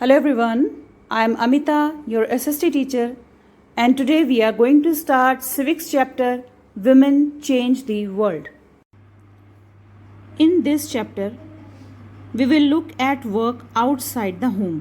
Hello everyone, I am Amita, your SST teacher, and today we are going to start Civics chapter Women Change the World. In this chapter, we will look at work outside the home.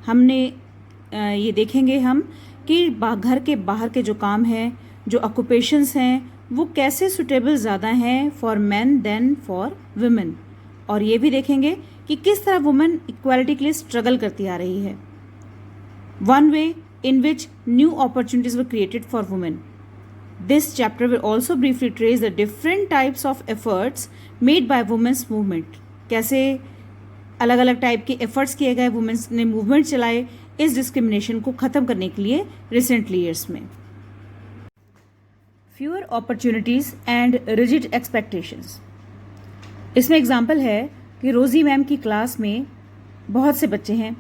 हमने ये देखेंगे हम कि घर के बाहर के जो काम हैं, जो ऑक्यूपेशंस हैं, वो कैसे सुटेबल ज़्यादा हैं for man than for women, और ये भी देखेंगे कि किस तरह वुमेन इक्वालिटी के लिए स्ट्रगल करती आ रही है. One way in which new opportunities were created for women. This chapter will also briefly trace the different types of efforts made by women's movement. कैसे अलग अलग टाइप के एफर्ट्स किए गए, वुमेन्स ने मूवमेंट चलाए इस डिस्क्रिमिनेशन को ख़त्म करने के लिए रिसेंटली ईयर्स में. Fewer opportunities and rigid expectations. इसमें एग्जाम्पल है कि रोज़ी मैम की क्लास में बहुत से बच्चे हैं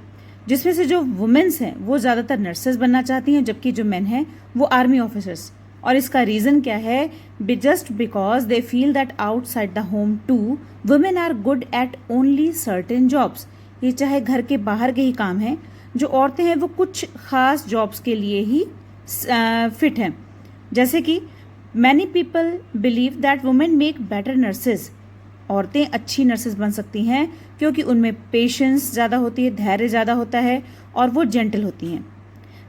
जिसमें से जो वुमेन्स हैं वो ज़्यादातर नर्सेज बनना चाहती हैं, जबकि जो मेन हैं वो आर्मी ऑफिसर्स. और इसका रीज़न क्या है? Just because they feel that outside the home too women are good at only certain jobs. ये चाहे घर के बाहर के ही काम हैं, जो औरतें हैं वो कुछ खास जॉब्स के लिए ही फिट हैं. जैसे कि many people believe that women make better nurses. औरतें अच्छी नर्सेज बन सकती हैं क्योंकि उनमें पेशेंस ज़्यादा होती है, धैर्य ज़्यादा होता है और वो जेंटल होती हैं.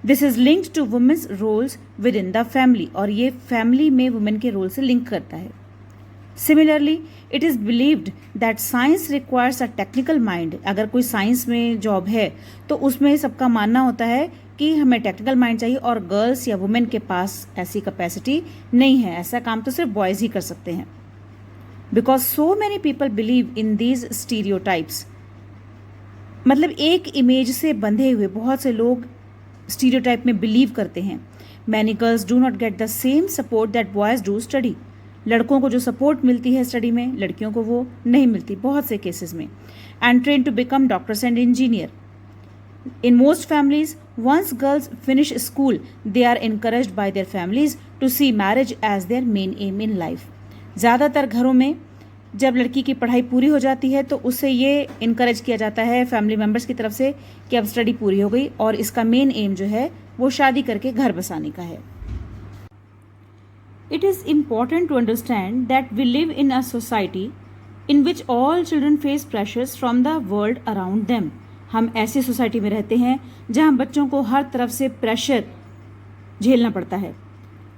This is linked to women's roles within the family, और ये फैमिली में वुमेन के रोल से लिंक करता है. Similarly it is believed that science requires a technical mind. अगर कोई साइंस में जॉब है तो उसमें सबका मानना होता है कि हमें टेक्निकल माइंड चाहिए, और गर्ल्स या वुमेन के पास ऐसी कैपेसिटी नहीं है. ऐसा काम तो सिर्फ बॉयज़ ही कर सकते हैं. Because so many people believe in these stereotypes. मतलब एक इमेज से बंधे हुए बहुत से लोग स्टीरियोटाइप में बिलीव करते हैं. Many girls do not get the same support that boys do study. लड़कों को जो सपोर्ट मिलती है स्टडी में, लड़कियों को वो नहीं मिलती बहुत से केसेस में. And train to become doctors and engineer. In most families, once girls finish school, they are encouraged by their families to see marriage as their main aim in life. ज़्यादातर घरों में जब लड़की की पढ़ाई पूरी हो जाती है तो उससे ये इनकरेज किया जाता है फैमिली मेम्बर्स की तरफ से कि अब स्टडी पूरी हो गई और इसका मेन एम जो है वो शादी करके घर बसाने का है. It is important to understand that we live in a society in which all children face pressures from the world around them. हम ऐसी सोसाइटी में रहते हैं जहाँ बच्चों को हर तरफ से प्रेशर झेलना पड़ता है.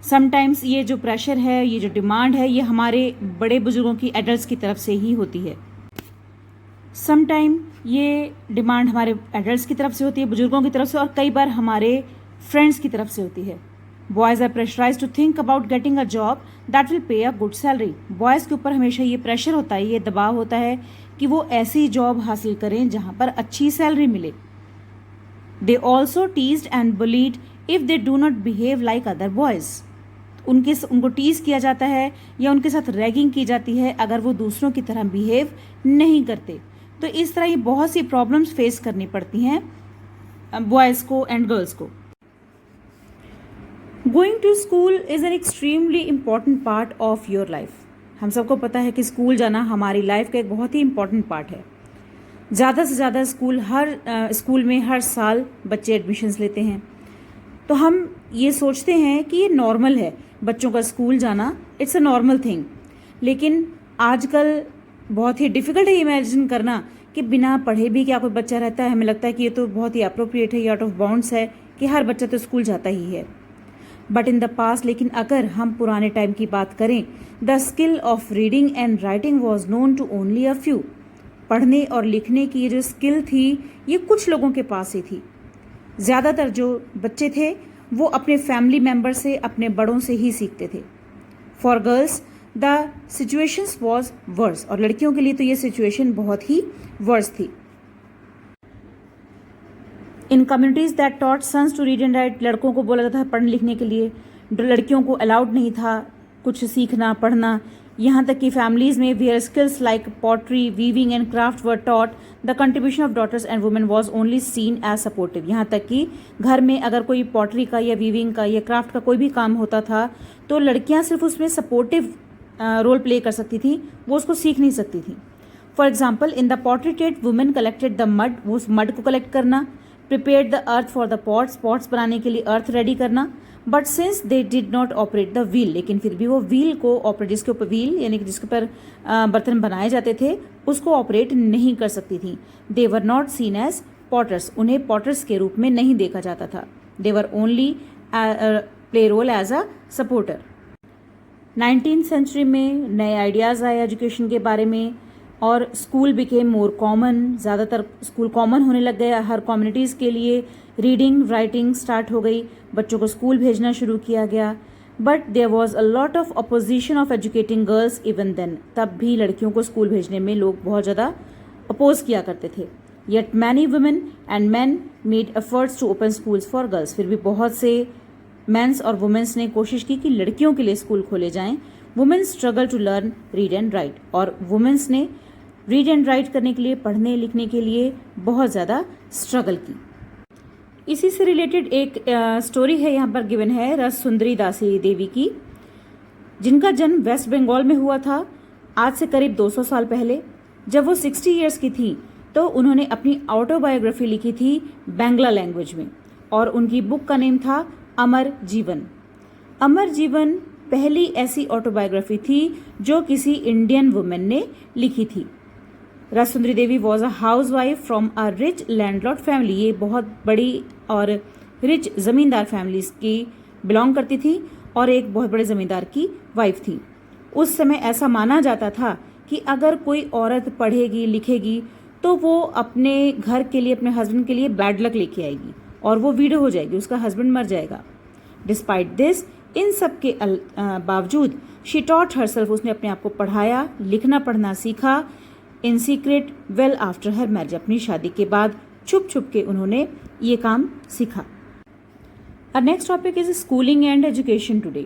समटाइम्स ये जो प्रेशर है, ये जो डिमांड है, ये हमारे बड़े बुजुर्गों की, एडल्ट्स की तरफ से ही होती है. समटाइम ये डिमांड हमारे एडल्ट्स की तरफ से होती है, बुजुर्गों की तरफ से, और कई बार हमारे फ्रेंड्स की तरफ से होती है. Boys are pressurise to think about getting a job that will pay a good salary. Boys के ऊपर हमेशा ये प्रेशर होता है, ये दबाव होता है कि वो ऐसी जॉब हासिल करें जहाँ पर अच्छी सैलरी मिले. They also teased and bullied if they do not behave like other boys. उनको टीज किया जाता है या उनके साथ रैगिंग की जाती है अगर वो दूसरों की तरह बिहेव नहीं करते. तो इस तरह ये बहुत सी प्रॉब्लम्स फेस करनी पड़ती हैं बॉयज़ को एंड गर्ल्स को. Going to school is an extremely important part of your life. हम सबको पता है कि स्कूल जाना हमारी लाइफ का एक बहुत ही इम्पॉर्टेंट पार्ट है. ज़्यादा से ज़्यादा स्कूल में हर साल बच्चे एडमिशन्स लेते हैं. तो हम ये सोचते हैं कि ये नॉर्मल है बच्चों का स्कूल जाना, इट्स अ नॉर्मल थिंग. लेकिन आजकल बहुत ही डिफ़िकल्ट है इमेजिन करना कि बिना पढ़े भी क्या कोई बच्चा रहता है. हमें लगता है कि ये तो बहुत ही अप्रोप्रिएट है, ये आउट ऑफ बाउंड्स है कि हर बच्चा तो स्कूल जाता ही है. बट इन द पास्ट, लेकिन अगर हम पुराने टाइम की बात करें, the skill of reading and writing was known to only a few. पढ़ने और लिखने की ये जो स्किल थी ये कुछ लोगों के पास ही थी. ज़्यादातर जो बच्चे थे वो अपने फैमिली मेम्बर से, अपने बड़ों से ही सीखते थे. For girls the situations was worse. और लड़कियों के लिए तो ये सिचुएशन बहुत ही वर्स थी. In communities that taught sons to read and write, लड़कों को बोला जाता था पढ़ने लिखने के लिए, लड़कियों को अलाउड नहीं था कुछ सीखना पढ़ना. यहाँ तक कि फैमिलीज़ में where skills like pottery, weaving and craft were taught, the contribution of daughters and women was only seen as supportive. यहाँ तक कि घर में अगर कोई पॉटरी का या वीविंग का या क्राफ्ट का कोई भी काम होता था तो लड़कियाँ सिर्फ उसमें सपोर्टिव रोल प्ले कर सकती थी, वो उसको सीख नहीं सकती थी. For example in the pottery trade women collected the mud, वो उस मड को कलेक्ट करना, prepared the earth for the pots, pots बनाने के लिए अर्थ रेडी करना। But since they did not operate the wheel, लेकिन फिर भी वो व्हील को ऑपरेट, जिसके ऊपर व्हील यानी कि जिसके ऊपर बर्तन बनाए जाते थे, उसको ऑपरेट नहीं कर सकती थी। They were not seen as potters, उन्हें पॉटर्स के रूप में नहीं देखा जाता था। They were only play role as a supporter. 19th century में नए आइडियाज़ आए एजुकेशन के बारे में और स्कूल बिकेम मोर कॉमन, ज़्यादातर स्कूल कॉमन होने लग गया। हर कम्युनिटीज़ के लिए रीडिंग राइटिंग स्टार्ट हो गई, बच्चों को स्कूल भेजना शुरू किया गया। But there was a lot of opposition of educating girls even then, तब भी लड़कियों को स्कूल भेजने में लोग बहुत ज़्यादा अपोज किया करते थे। Yet many women and man made efforts to open schools for girls, फिर भी बहुत से मेंस और वुमेन्स ने कोशिश की कि लड़कियों के लिए स्कूल खोले जाएं। Women struggle to learn read and write, और वुमेन्स ने रीड एंड राइट करने के लिए, पढ़ने लिखने के लिए बहुत ज़्यादा स्ट्रगल की। इसी से रिलेटेड एक स्टोरी है यहाँ पर गिवन है रस सुंदरी दासी देवी की, जिनका जन्म वेस्ट बंगाल में हुआ था आज से करीब 200 साल पहले। जब वो 60 ईयर्स की थी तो उन्होंने अपनी ऑटोबायोग्राफी लिखी थी बांग्ला लैंग्वेज में, और उनकी बुक का नेम था अमर जीवन। अमर जीवन पहली ऐसी ऑटोबायोग्राफी थी जो किसी इंडियन वुमेन ने लिखी थी। Rashsundari Devi was a housewife from a rich landlord family, ये बहुत बड़ी और रिच जमींदार फैमिलीज की बिलोंग करती थी और एक बहुत बड़े जमींदार की वाइफ थी। उस समय ऐसा माना जाता था कि अगर कोई औरत पढ़ेगी लिखेगी तो वो अपने घर के लिए, अपने हस्बैंड के लिए बैड लक लेके आएगी और वो विडो हो जाएगी, उसका हस्बैंड मर जाएगा। डिस्पाइट दिस, इन सब के बावजूद शी टॉट हरसेल्फ, उसने अपने आप को पढ़ाया, लिखना पढ़ना सीखा in secret well after her marriage, अपनी शादी के बाद छुप छुप के उन्होंने ये काम सीखा। Our next topic is schooling and education today.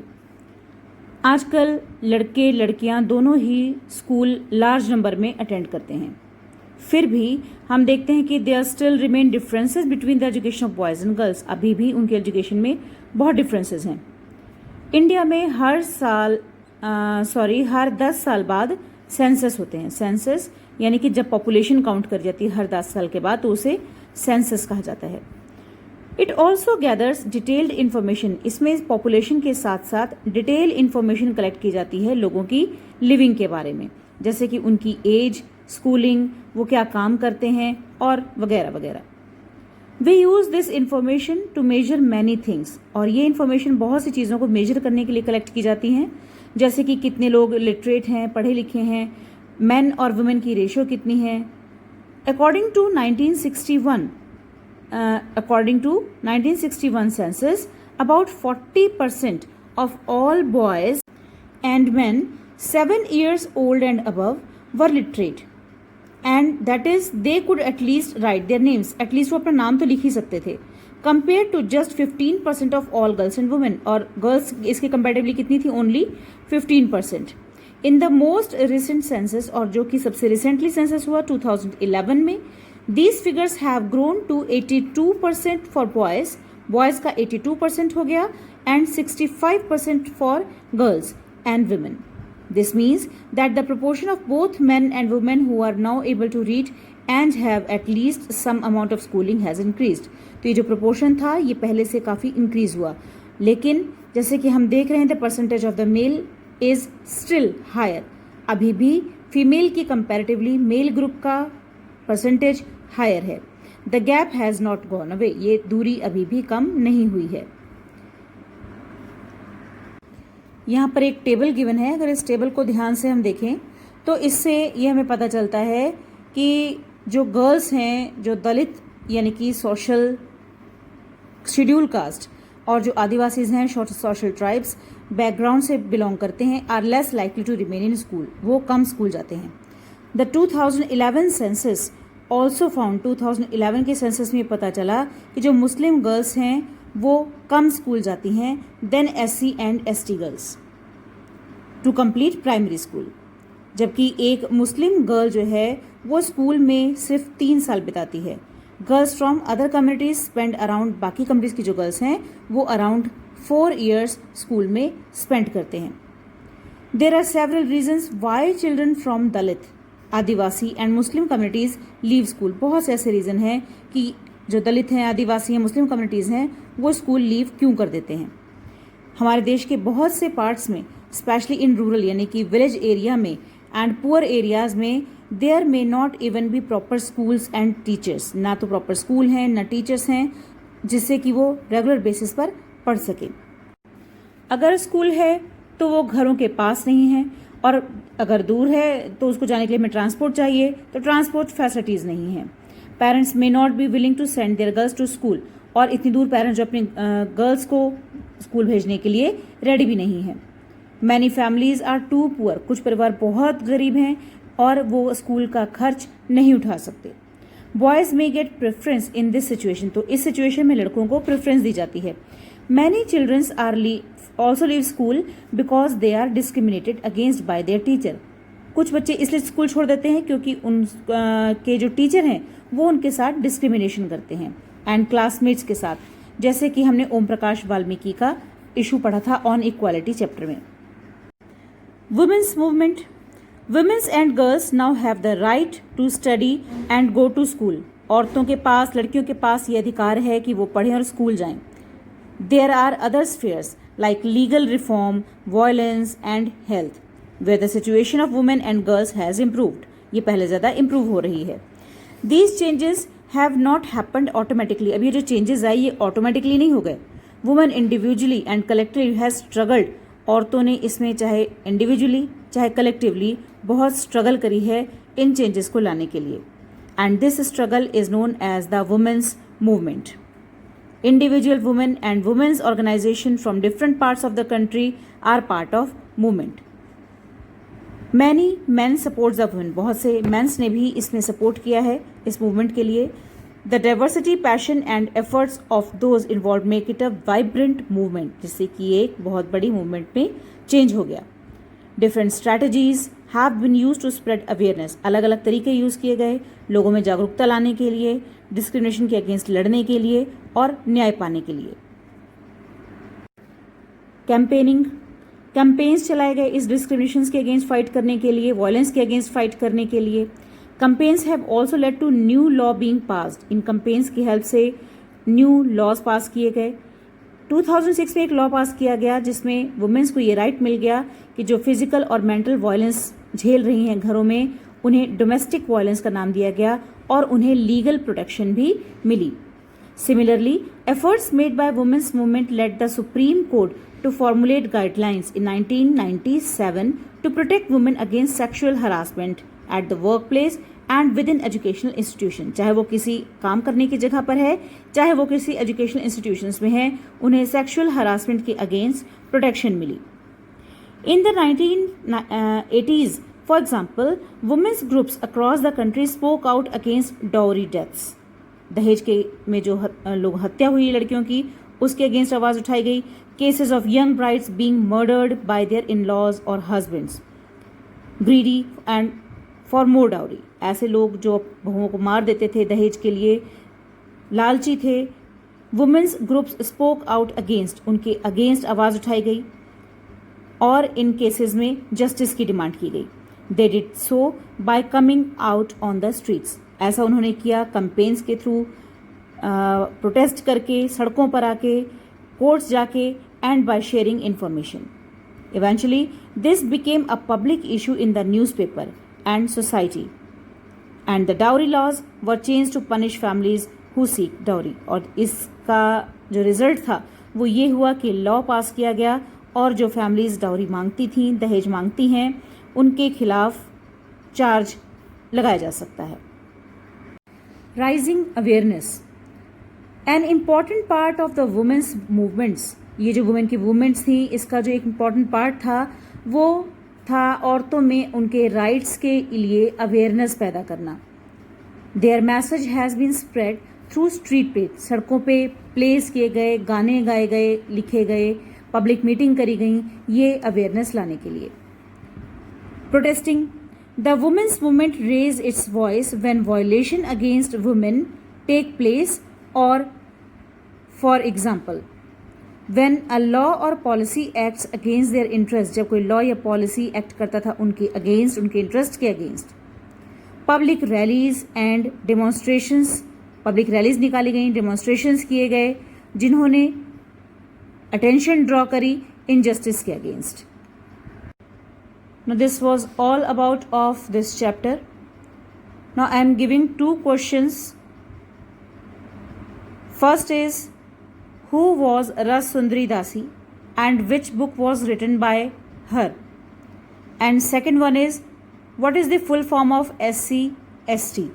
आजकल लड़के लड़कियां दोनों ही स्कूल लार्ज नंबर में अटेंड करते हैं, फिर भी हम देखते हैं कि there still remain differences between the education of boys and girls. अभी भी उनके एजुकेशन में बहुत डिफरेंसेस हैं। इंडिया में हर 10 साल बाद सेंसस होते हैं। सेंसस यानी कि जब पॉपुलेशन काउंट कर जाती है हर 10 साल के बाद, तो उसे सेंसस कहा जाता है। It also gathers detailed information, इसमें पॉपुलेशन के साथ साथ डिटेल इन्फॉर्मेशन कलेक्ट की जाती है लोगों की लिविंग के बारे में, जैसे कि उनकी एज, स्कूलिंग, वो क्या काम करते हैं और वगैरह वगैरह। We use this information to measure many things, और ये इन्फॉर्मेशन बहुत सी चीज़ों को मेजर करने के लिए कलेक्ट की जाती हैं, जैसे कि कितने लोग लिटरेट हैं, पढ़े लिखे हैं, मेन और वुमेन की रेशियो कितनी है। According to 1961 census, about 40% of all boys and men 7 years old and above were literate, and that is they could at least write their names, at least वो अपना नाम तो लिख ही सकते थे, compared to just 15% of all girls and women, और girls इसके comparatively कितनी थी, only 15%. In the most recent census, और जो कि सबसे रिसेंटली सेंसस हुआ 2011 में, these figures have grown to 82% for boys, boys का 82% हो गया, and 65% for girls and women. This means that the proportion of both men and women who are now able to read and have at least some amount of schooling has increased. तो ये जो proportion था ये पहले से काफ़ी increase हुआ, लेकिन जैसे कि हम देख रहे हैं the percentage of the male is still higher. अभी भी फीमेल की कंपैरेटिवली मेल ग्रुप का परसेंटेज हायर है. The gap has not gone away, ये दूरी अभी भी कम नहीं हुई है. यहाँ पर एक टेबल गिवन है. अगर इस टेबल को ध्यान से हम देखें तो इससे ये हमें पता चलता है कि जो गर्ल्स हैं, जो दलित यानी कि सोशल शेड्यूल कास्ट और जो आदिवासीज हैं, सोशल ट्राइब्स बैकग्राउंड से बिलोंग करते हैं, are less likely to remain in school, वो कम स्कूल जाते हैं. द 2011 सेंसस ऑल्सो फाउंड, 2011 के सेंसस में पता चला कि जो मुस्लिम गर्ल्स हैं वो कम स्कूल जाती हैं than SC and ST girls to complete primary school, जबकि एक मुस्लिम गर्ल जो है वो स्कूल में सिर्फ 3 साल बिताती है. Girls from other communities spend around, बाकी कम्युनिटीज़ की जो गर्ल्स हैं वो अराउंड 4 years स्कूल में स्पेंड करते हैं. There are several reasons why children from Dalit, Adivasi and Muslim communities leave school. बहुत से ऐसे रीज़न हैं कि जो दलित हैं, आदिवासी हैं, मुस्लिम कम्युनिटीज़ हैं, वो स्कूल लीव क्यों कर देते हैं। हमारे देश के बहुत से पार्ट्स में, स्पेशली इन रूरल यानी कि विलेज एरिया में एंड पुअर एरियाज़ में, there may not even be proper schools and teachers. ना तो प्रॉपर स्कूल हैं, ना टीचर्स हैं जिससे कि वो रेगुलर बेसिस पर पढ़ सकें। अगर स्कूल है तो वो घरों के पास नहीं है, और अगर दूर है तो उसको जाने के लिए हमें ट्रांसपोर्ट चाहिए, तो ट्रांसपोर्ट फैसिलिटीज़ नहीं है। Parents may not be willing to send their girls to school, और इतनी दूर पेरेंट्स जो अपने गर्ल्स को स्कूल भेजने के लिए रेडी भी नहीं है। Many families are too poor, कुछ परिवार बहुत गरीब हैं और वो स्कूल का खर्च नहीं उठा सकते। Boys may gate preference in this situation, तो इस सिचुएशन में लड़कों को प्रेफरेंस दी जाती है। Many childrens are also leave school because they are discriminated against by their teacher. कुछ बच्चे इसलिए स्कूल छोड़ देते हैं क्योंकि के जो टीचर हैं वो उनके साथ डिस्क्रिमिनेशन करते हैं, एंड क्लासमेट्स के साथ, जैसे कि हमने ओम प्रकाश वाल्मीकि का इशू पढ़ा था ऑन इक्वालिटी चैप्टर में। Women's movement, women's and girls now have the right to study and go to school. औरतों के पास, लड़कियों के पास ये अधिकार है कि वो पढ़ें और स्कूल जाएं। There are other spheres like legal reform, violence and health where the situation of women and girls has improved. ये पहले ज़्यादा इम्प्रूव हो रही है। These changes have not happened automatically. अब ये जो चेंजेस आई ये ऑटोमेटिकली नहीं हो गए। Women individually and collectively has struggled. औरतों ने इसमें चाहे इंडिविजुअली चाहे कलेक्टिवली बहुत स्ट्रगल करी है इन चेंजेस को लाने के लिए, and this struggle is known as the women's movement. Individual women and women's organization from different parts of the country are part of movement. Many men supports the women. बहुत से mains ने भी इसमें support किया है इस movement के लिए। The diversity, passion and efforts of those involved make it a vibrant movement, जिससे कि एक बहुत बड़ी मूवमेंट में चेंज हो गया। Different strategies have been used to spread awareness. अलग अलग तरीके यूज़ किए गए लोगों में जागरूकता लाने के लिए, डिस्क्रिमिनेशन के अगेंस्ट लड़ने के लिए और न्याय पाने के लिए। कैंपेनिंग, कैंपेन्स चलाए गए इस डिस्क्रिमिनेशन के अगेंस्ट फाइट करने के लिए, वायलेंस के अगेंस्ट फाइट करने के लिए। Campaigns have also led to new law being passed. इन कैंपेन्स की हेल्प से न्यू लॉज पास किए गए। 2006 में एक लॉ पास किया गया जिसमें वुमेन्स को ये राइट मिल गया कि जो फिजिकल और मेंटल वायलेंस झेल रही हैं घरों में, उन्हें डोमेस्टिक वायलेंस का नाम दिया गया और उन्हें लीगल प्रोटेक्शन भी मिली। Similarly, efforts made by women's movement led the Supreme Court to formulate guidelines in 1997 to protect women against sexual harassment at the workplace and within educational institution. चाहे वो किसी काम करने की जगह पर है, चाहे वो किसी educational institutions में है, उन्हें sexual harassment के against protection milli. In the 1980s, for example, women's groups across the country spoke out against dowry deaths. दहेज के में जो लोग हत्या हुई लड़कियों की, उसके अगेंस्ट आवाज़ उठाई गई। Cases of young brides being murdered by their in laws और husbands, greedy and for more dowry. ऐसे लोग जो बहुओं को मार देते थे दहेज के लिए, लालची थे। Women's groups spoke out against, उनके अगेंस्ट आवाज़ उठाई गई और इन केसेस में जस्टिस की डिमांड की गई। They did so by coming out on the streets. ऐसा उन्होंने किया कैंपेन्स के थ्रू, प्रोटेस्ट करके, सड़कों पर आके, कोर्ट्स जाके, and by sharing information. Eventually this became a public issue in the newspaper and society, and the dowry laws were change to punish families who seek dowry. और इसका जो result था वो ये हुआ कि लॉ पास किया गया और जो फैमिलीज डाउरी मांगती थीं, दहेज मांगती हैं, उनके खिलाफ चार्ज लगाया जा सकता है। Raising awareness, an important part of the women's movements. ये जो वुमेन की मूवमेंट्स थी, इसका जो एक इम्पॉर्टेंट पार्ट था वो था औरतों में उनके राइट्स के लिए अवेयरनेस पैदा करना। Their message has been spread through street पे, सड़कों पे प्लेस किए गए, गाने गाए गए, लिखे गए, पब्लिक मीटिंग करी गई, ये अवेयरनेस लाने के लिए। Protesting, the women's movement raised its voice when violation against women take place, or for example when a law or policy acts against their interest, जब कोई लॉ या पॉलिसी एक्ट करता था उनके अगेंस्ट, उनके इंटरेस्ट के against. Public rallies and demonstrations public rallies निकाली गई, डेमोन्स्ट्रेशंस किए गए, जिन्होंने अटेंशन ड्रॉ करी इनजस्टिस के against. Now this was all about of this chapter. Now I am giving 2 questions. First is, who was Ras Sundari Dasi and which book was written by her? And second one is, what is the full form of SC/ST?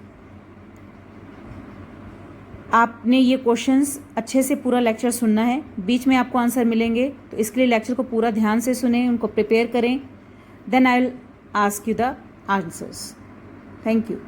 आपने ये questions अच्छे से पूरा lecture सुनना है, बीच में आपको answer मिलेंगे, तो इसके लिए लेक्चर को पूरा ध्यान से सुनें, उनको प्रिपेयर करें. Then I will ask you the answers. Thank you.